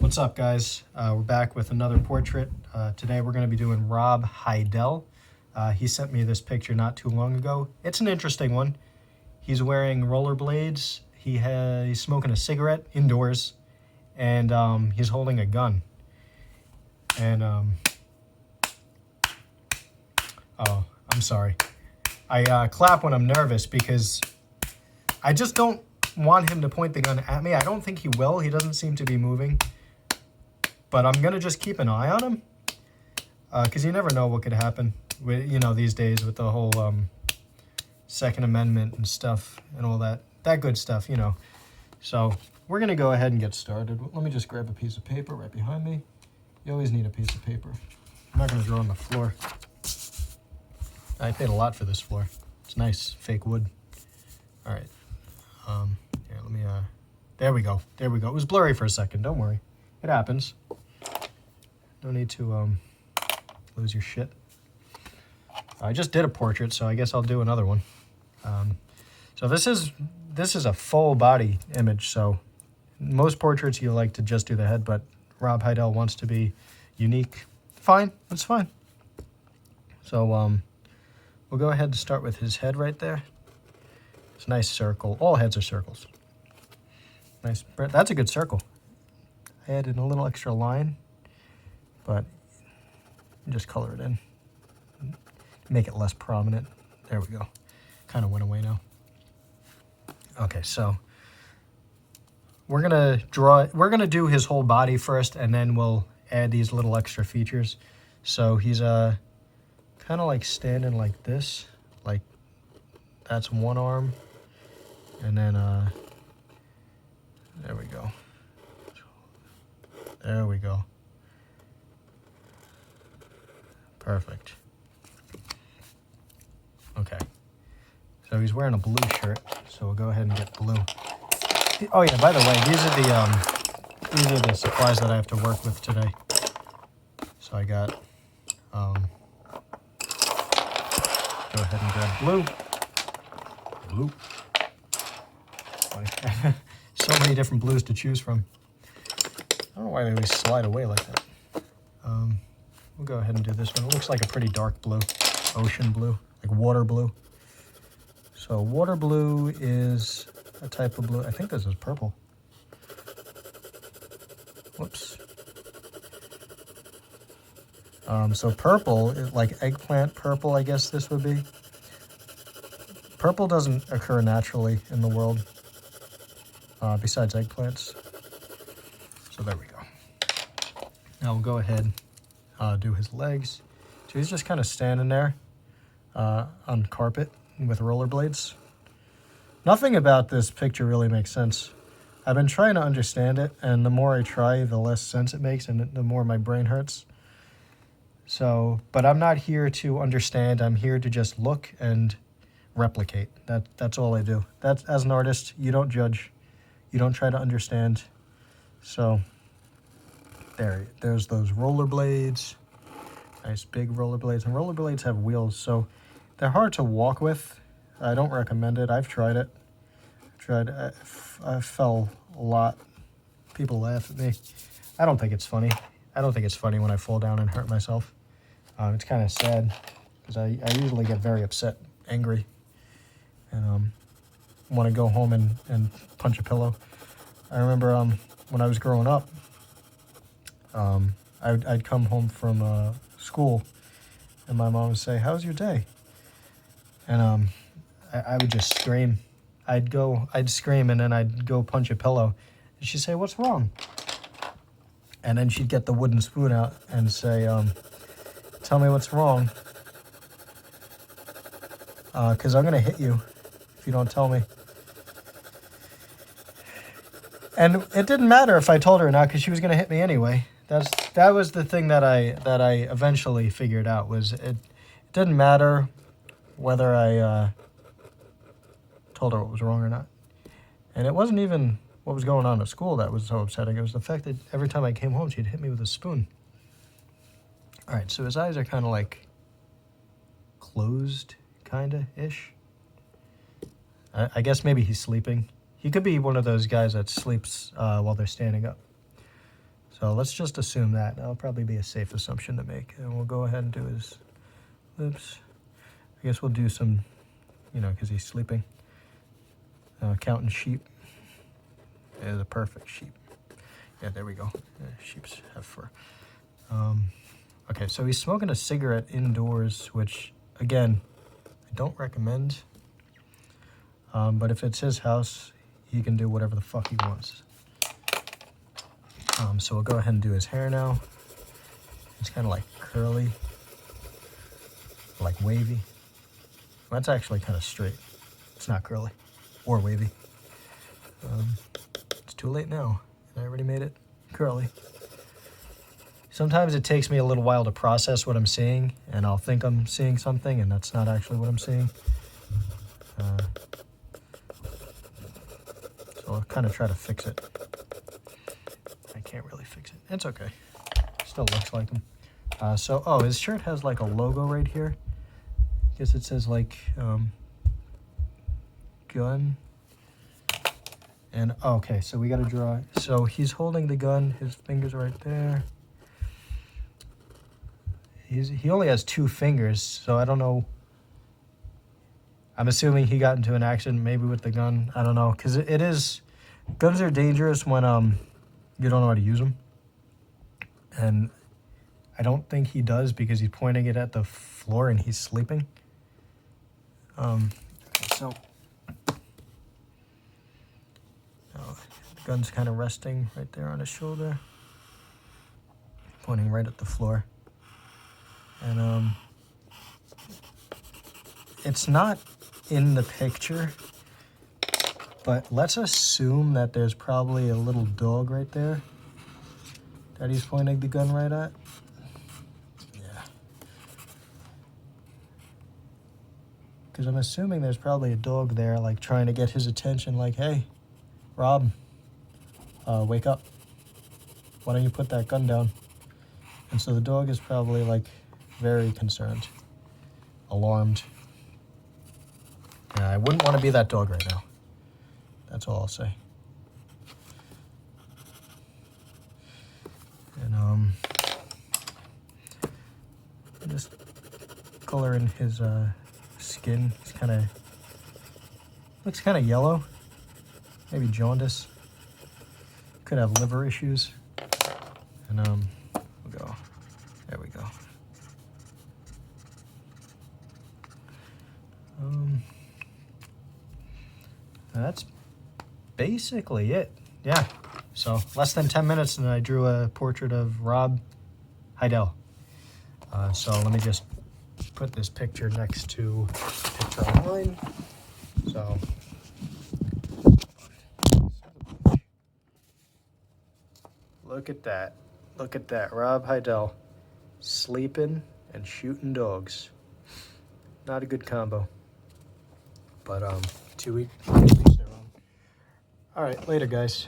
What's up, guys? We're back with another portrait. Today we're going to be doing Rob Hydell. He sent me this picture not too long ago. It's an interesting one. He's wearing rollerblades. He's smoking a cigarette indoors, and he's holding a gun. And oh, I'm sorry. I clap when I'm nervous because I just don't want him to point the gun at me. I don't think he will. He doesn't seem to be moving. But I'm going to just keep an eye on him because you never know what could happen, with, these days with the whole Second Amendment and stuff and all that good stuff, So we're going to go ahead and get started. Let me just grab a piece of paper right behind me. You always need a piece of paper. I'm not going to draw on the floor. I paid a lot for this floor. It's nice, fake wood. All right. Here, let me, there we go. There we go. It was blurry for a second. Don't worry. It happens. No need to lose your shit. I just did a portrait, so I guess I'll do another one. So this is a full body image. So most portraits you like to just do the head, but Rob Hydell wants to be unique. Fine, that's fine. So we'll go ahead and start with his head right there. It's a nice circle. All heads are circles. Nice. That's a good circle. I added a little extra line, but just color it in. Make it less prominent. There we go. Kind of went away now. Okay, so we're gonna do his whole body first, and then we'll add these little extra features. So he's kind of like standing like this, like that's one arm, and then there we go. There we go. Perfect. Okay. So he's wearing a blue shirt, so we'll go ahead and get blue. Oh yeah, by the way, these are the supplies that I have to work with today. So I got go ahead and grab blue. Blue. So many different blues to choose from. I don't know why they always slide away like that. We'll go ahead and do this one. It looks like a pretty dark blue, ocean blue, like water blue. So water blue is a type of blue. I think this is purple. Whoops. So purple is like eggplant purple, I guess this would be. Purple doesn't occur naturally in the world, besides eggplants. So there we go. Now we'll go ahead do his legs. So he's just kind of standing there on carpet with rollerblades. Nothing about this picture really makes sense. I've been trying to understand it, and the more I try, the less sense it makes, and the more my brain hurts. So, but I'm not here to understand. I'm here to just look and replicate. That's all I do. That's, as an artist, you don't judge. You don't try to understand. So there's those rollerblades, nice big rollerblades, and rollerblades have wheels, so they're hard to walk with. I don't recommend it. I've tried it. I fell a lot. People laugh at me. I don't think it's funny. I don't think it's funny when I fall down and hurt myself. It's kind of sad because I usually get very upset, angry, and want to go home and punch a pillow. I remember when I was growing up, I'd come home from school, and my mom would say, "How's your day?" And I would just scream. I'd scream, and then I'd go punch a pillow. And she'd say, "What's wrong?" And then she'd get the wooden spoon out and say, "Tell me what's wrong, because I'm gonna hit you if you don't tell me." And it didn't matter if I told her or not, because she was gonna hit me anyway. That was the thing that I eventually figured out, was it didn't matter whether I told her what was wrong or not. And it wasn't even what was going on at school that was so upsetting. It was the fact that every time I came home, she'd hit me with a spoon. All right, so his eyes are kind of like closed, kind of ish. I guess maybe he's sleeping. He could be one of those guys that sleeps while they're standing up. So So let's just assume that. That'll probably be a safe assumption to make. And we'll go ahead and do his lips. I guess we'll do some, you know, because he's sleeping. Counting sheep. There's a perfect sheep. Yeah, there we go. Sheeps have fur. Okay, so he's smoking a cigarette indoors, which, again, I don't recommend. But if it's his house, he can do whatever the fuck he wants. So we'll go ahead and do his hair now. It's kind of like curly, like wavy. That's actually kind of straight. It's not curly or wavy. It's too late now. I already made it curly. Sometimes it takes me a little while to process what I'm seeing, and I'll think I'm seeing something, and that's not actually what I'm seeing. So I'll kind of try to fix it. I can't really fix it. It's okay. Still looks like him. Oh, his shirt has like a logo right here. I guess it says like gun. And okay, so we got to draw. So he's holding the gun. His fingers are right there. He only has 2 fingers, so I don't know. I'm assuming he got into an accident maybe with the gun. I don't know, because it is, guns are dangerous when you don't know how to use them. And I don't think he does because he's pointing it at the floor and he's sleeping. Okay, so the gun's kind of resting right there on his shoulder, pointing right at the floor. And it's not in the picture, but let's assume that there's probably a little dog right there that he's pointing the gun right at. Yeah. Because I'm assuming there's probably a dog there, like trying to get his attention, like, hey, Rob, wake up. Why don't you put that gun down? And so the dog is probably like very concerned, alarmed. I wouldn't want to be that dog right now. That's all I'll say. And just color in his skin. It's looks kind of yellow. Maybe jaundice. Could have liver issues. And we'll go. There we go. That's basically it. Yeah. So less than 10 minutes and I drew a portrait of Rob Hydell. So let me just put this picture next to a picture online. So look at that. Look at that. Rob Hydell sleeping and shooting dogs. Not a good combo. But to each their own. All right, later, guys.